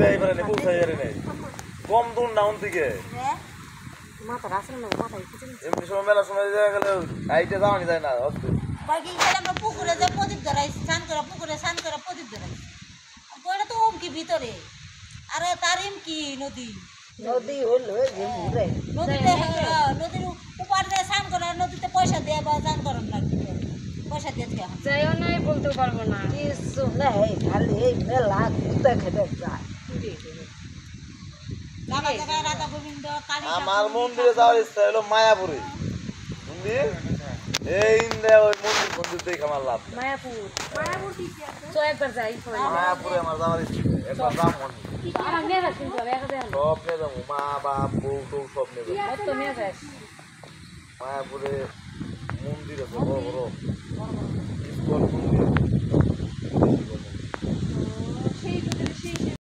দেয় এবারে নেই পৌঁছাই এবারে নেই কম দূর ডাউন থেকে মাথা রাসেল না মাথা কিছু এমনি সময় মেলা সময় জায়গা গেলে হাইটে যাওয়ানি যায় না অদ্ভুত বাকি আমরা পুকুরে যে প্রদীপ ধরাইছি স্নান করে পুকুরে স্নান করে প্রদীপ ধরাইছি ওইটা তো ওমকি ভিতরে আর তার কি নদী নদী হলো যে ঘুরে নদীতে নদীর উপার দিয়ে স্নান করে নদীতে পয়সা দিয়ে বা স্নান করার লাগবে পয়সা দিয়ে যাইও নাই বলতে পারবো না কিছু নেই খালি এই মেলা ঘুরতে খেতে যায় জায়গা জায়গায় রাধা গোবিন্দ কালী আমার মন্দিরে যাওয়ার ইচ্ছা হলো মায়াপুরে মন্দির এই ইন্দে ওই মন্দির দেখে আমার লাভ নেই। মায়াপুর তো একবার যাই মায়াপুরে আমার যাওয়ার ইচ্ছা নেই। একবার যাম মন্দির আমার মেয়েরা কিন্তু দেখা যায় না সব নিয়ে যাবো মা বাপ বউ টৌ সব নিয়ে যাবো তো মেয়ে যায় মায়াপুরে